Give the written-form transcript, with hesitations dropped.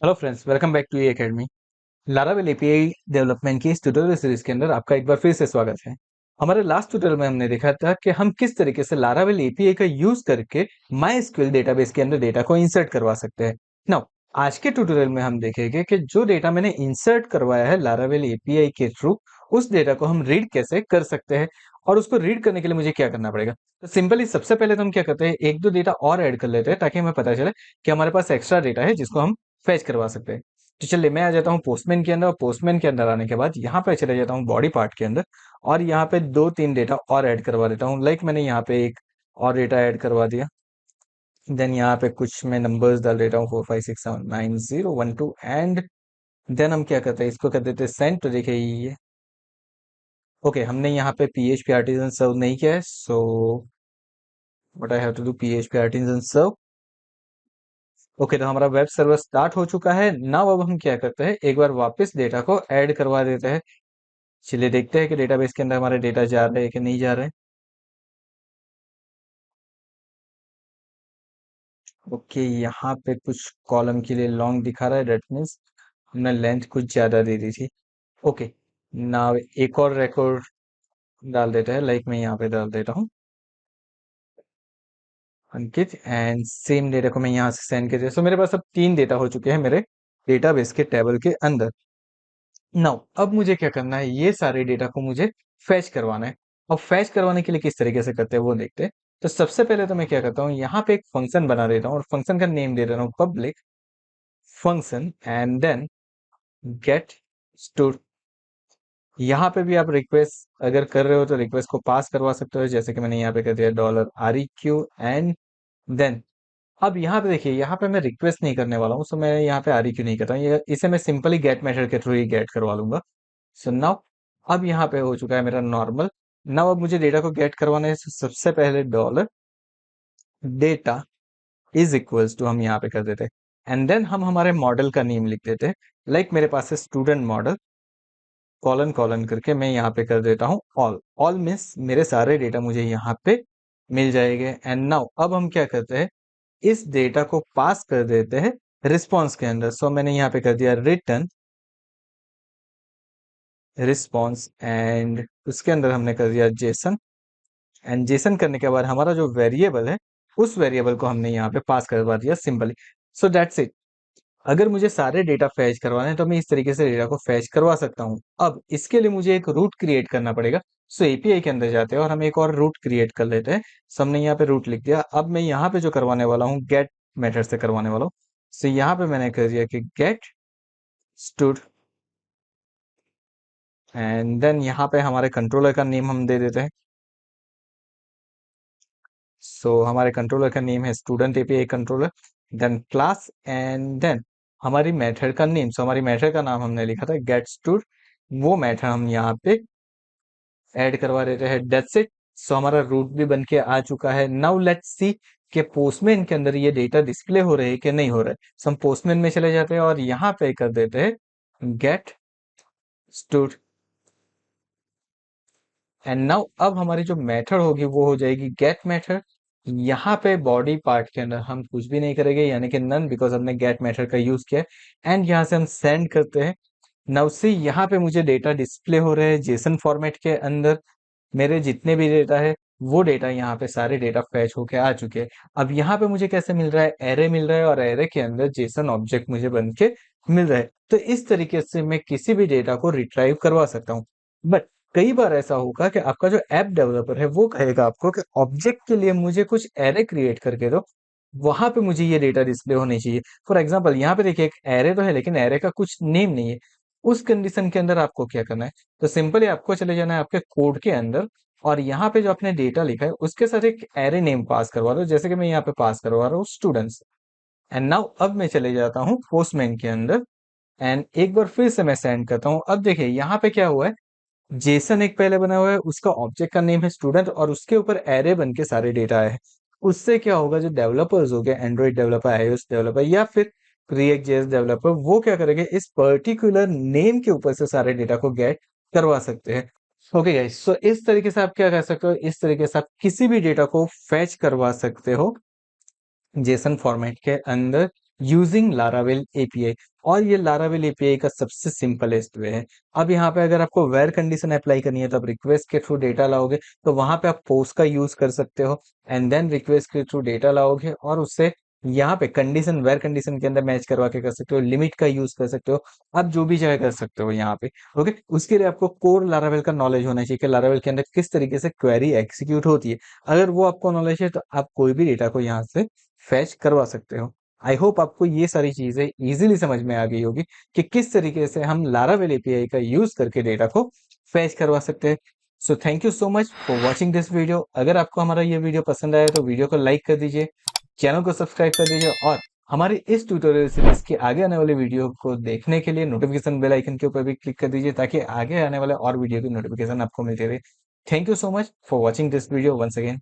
Hello friends, welcome back to E academy. Laravel API development की इस tutorial series के अंदर आपका एक बार फिर से स्वागत है। हमारे लास्ट ट्यूटोरियल में हमने देखा था कि हम किस तरीके से लारावेल एपीआई का यूज करके माईएसक्यूएल डेटाबेस के अंदर डेटा को इंसर्ट करवा सकते हैं। नाउ आज के ट्यूटोरियल में हम देखेंगे कि जो डेटा मैंने इंसर्ट करवाया है लारावेल एपीआई के थ्रू, उस डेटा को हम रीड कैसे कर सकते हैं और उसको रीड करने के लिए मुझे क्या करना पड़ेगा। तो सिंपली सबसे पहले तो हम क्या करते हैं, एक दो डेटा और ऐड कर लेते हैं ताकि हमें पता चले कि हमारे पास एक्स्ट्रा डेटा है जिसको हम फैच करवा सकते हैं। तो चलिए मैं आ जाता हूँ पोस्टमैन के अंदर, और पोस्टमैन के अंदर आने के बाद यहाँ पे चले जाता हूँ बॉडी पार्ट के अंदर, और यहाँ पे दो तीन डेटा और ऐड करवा देता हूँ। लाइक मैंने यहाँ पे एक और डेटा ऐड करवा दिया। देन यहाँ पे कुछ मैं नंबर्स डाल देता हूँ 45679012 एंड देन हम क्या करते हैं, इसको कर देते हैं सेंड। तो देखिए ये ओके, हमने यहाँ पे PHP आर्टिजन सर्व नहीं किया है, so what I have to do, PHP artisan serve. Okay, तो हमारा वेब सर्वर स्टार्ट हो चुका है। नाउ अब हम क्या करते हैं, एक बार वापस डेटा को ऐड करवा देते हैं। चलिए देखते हैं कि डेटाबेस के अंदर हमारे डेटा जा रहे हैं कि नहीं जा रहे हैं। ओके, यहाँ पे कुछ कॉलम के लिए लॉन्ग दिखा रहा है, दैट मीन्स हमने लेंथ कुछ ज्यादा दे दी थी। ओके, नाउ एक और रिकॉर्ड डाल देते हैं। लाइक मैं यहाँ पे डाल देता हूँ अंकित, एंड सेम डेटा को मैं यहाँ से सेंड कर दिया। सो मेरे पास अब तीन डेटा हो चुके हैं मेरे डेटाबेस के टेबल के अंदर। नाउ अब मुझे क्या करना है, ये सारे डेटा को मुझे फैच करवाना है। और फैच करवाने के लिए किस तरीके से करते हैं वो देखते हैं। तो सबसे पहले तो मैं क्या करता हूँ, यहाँ पे एक फंक्शन बना देता हूँ और फंक्शन का नेम दे देता हूँ public function and then get store. यहाँ पे भी आप रिक्वेस्ट अगर कर रहे हो तो रिक्वेस्ट को पास करवा सकते हो, जैसे कि मैंने यहाँ पे कर दिया $REQ एंड देन अब यहाँ पे देखिए, यहाँ पे मैं रिक्वेस्ट नहीं करने वाला हूँ, सो मैं यहाँ पे REQ नहीं करता हूँ, ये इसे मैं सिंपली गेट मेथड के थ्रू ही गेट करवा लूंगा। सो नाउ अब यहाँ पे हो चुका है मेरा नॉर्मल। नाउ अब मुझे डेटा को गेट करवाना है, सबसे पहले $डेटा इज इक्वल्स टू हम यहाँ पे कर देते हैं एंड देन हम हमारे मॉडल का नेम लिख देते हैं। लाइक मेरे पास है स्टूडेंट मॉडल कॉलन कॉलन करके, मैं यहाँ पे कर देता हूँ ऑल। ऑल मीन्स मेरे सारे डेटा मुझे यहाँ पे मिल जाएंगे। एंड नाउ अब हम क्या करते हैं, इस डेटा को पास कर देते हैं रिस्पॉन्स के अंदर। सो मैंने यहाँ पे कर दिया रिटर्न रिस्पॉन्स एंड उसके अंदर हमने कर दिया जेसन। एंड जेसन करने के बाद हमारा जो वेरिएबल है, उस वेरिएबल को हमने यहाँ पे पास करवा दिया सिंपली। So that's it. अगर मुझे सारे डेटा फैच करवाने हैं तो मैं इस तरीके से डेटा को फैच करवा सकता हूँ। अब इसके लिए मुझे एक रूट क्रिएट करना पड़ेगा। सो एपीआई के अंदर जाते हैं और हम एक और रूट क्रिएट कर लेते हैं। सो हमने यहाँ पे रूट लिख दिया। अब मैं यहाँ पे जो करवाने वाला हूँ, गेट मेथड से करवाने वाला हूँ। सो यहाँ पे मैंने कर दिया कि गेट स्टूड एंड देन यहाँ पे हमारे कंट्रोलर का नेम हम दे देते हैं। सो हमारे कंट्रोलर का नेम है student API controller, then class and then हमारी मेथड का नेम। सो हमारी मेथड का नाम हमने लिखा था गेट स्टूड, वो मेथड हम यहाँ पे ऐड करवा देते हैं। That's it. सो हमारा रूट भी बन के आ चुका है। नाउ लेट्स सी कि पोस्टमैन के अंदर ये डेटा डिस्प्ले हो रहे हैं कि नहीं हो रहा है। सो हम पोस्टमैन में चले जाते हैं और यहाँ पे कर देते हैं गेट स्टूड एंड नाउ अब हमारी जो मेथड होगी वो हो जाएगी गेट मेथड। यहाँ पे बॉडी पार्ट के अंदर हम कुछ भी नहीं करेंगे, यानी कि नन, बिकॉज हमने गेट मेथड का यूज किया है। एंड यहाँ से हम सेंड करते हैं। नाउ सी यहाँ पे मुझे डेटा डिस्प्ले हो रहे हैं जेसन फॉर्मेट के अंदर। मेरे जितने भी डेटा है वो डेटा यहाँ पे सारे डेटा फैच होके आ चुके हैं। अब यहाँ पे मुझे कैसे मिल रहा है, एरे मिल रहा है और एरे के अंदर जेसन ऑब्जेक्ट मुझे बन के मिल रहा है। तो इस तरीके से मैं किसी भी डेटा को रिट्राइव करवा सकता हूँ। बट कई बार ऐसा होगा कि आपका जो ऐप डेवलपर है वो कहेगा आपको कि ऑब्जेक्ट के लिए मुझे कुछ एरे क्रिएट करके दो, वहां पे मुझे ये डेटा डिस्प्ले होनी चाहिए। फॉर एग्जाम्पल यहाँ पे देखिए एक एरे तो है लेकिन एरे का कुछ नेम नहीं है। उस कंडीशन के अंदर आपको क्या करना है, तो सिंपली आपको चले जाना है आपके कोड के अंदर और यहाँ पे जो आपने डेटा लिखा है उसके साथ एक एरे नेम पास करवा दो, जैसे कि मैं यहाँ पे पास करवा रहा हूँ स्टूडेंट्स। एंड नाउ अब मैं चले जाता हूँ पोस्टमैन के अंदर एंड एक बार फिर से मैं सेंड करता हूँ। अब देखिए यहाँ पे क्या हुआ है, जेसन एक पहले बना हुआ है, उसका ऑब्जेक्ट का नेम है स्टूडेंट और उसके ऊपर एरे बन के सारे डेटा आए हैं। उससे क्या होगा, जो डेवलपर्स हो गए, एंड्रॉइड डेवलपर, आईओएस डेवलपर या फिर रिएक्ट जेएस डेवलपर, वो क्या करेंगे, इस पर्टिकुलर नेम के ऊपर से सारे डेटा को गेट करवा सकते हैं। ओके गाइस, सो इस तरीके से आप क्या कर सकते हो, इस तरीके से आप किसी भी डेटा को फैच करवा सकते हो जेसन फॉर्मेट के अंदर यूजिंग लारावेल एपीआई। और ये लारावेल एपीआई का सबसे सिंपलेस्ट वे है। अब यहाँ पे अगर आपको वेर कंडीशन अप्लाई करनी है तो आप रिक्वेस्ट के थ्रू डेटा लाओगे, तो वहां पे आप पोस्ट का यूज कर सकते हो, एंड देन रिक्वेस्ट के थ्रू डेटा लाओगे और उससे यहाँ पे कंडीशन वेर कंडीशन के अंदर मैच करवा के कर सकते हो, लिमिट का यूज कर सकते हो, आप जो भी चाहे कर सकते हो यहाँ पे। ओके, उसके लिए आपको कोर लारावेल का नॉलेज होना चाहिए कि लारावेल के अंदर किस तरीके से क्वेरी एग्जीक्यूट होती है। अगर वो आपको नॉलेज है तो आप कोई भी डेटा को यहाँ से फैच करवा सकते हो। आई होप आपको ये सारी चीजें इजीली समझ में आ गई होगी कि किस तरीके से हम लारावेल एपीआई का यूज करके डेटा को फैच करवा सकते हैं। So thank you so much for watching this video. अगर आपको हमारा ये वीडियो पसंद आया तो वीडियो को लाइक कर दीजिए, चैनल को सब्सक्राइब कर दीजिए, और हमारी इस ट्यूटोरियल सीरीज के आगे आने वाले वीडियो को देखने के लिए नोटिफिकेशन बेल आइकन के ऊपर भी क्लिक कर दीजिए, ताकि आगे आने वाले और वीडियो की नोटिफिकेशन आपको मिलती रहे। Thank you so much for watching this video once again.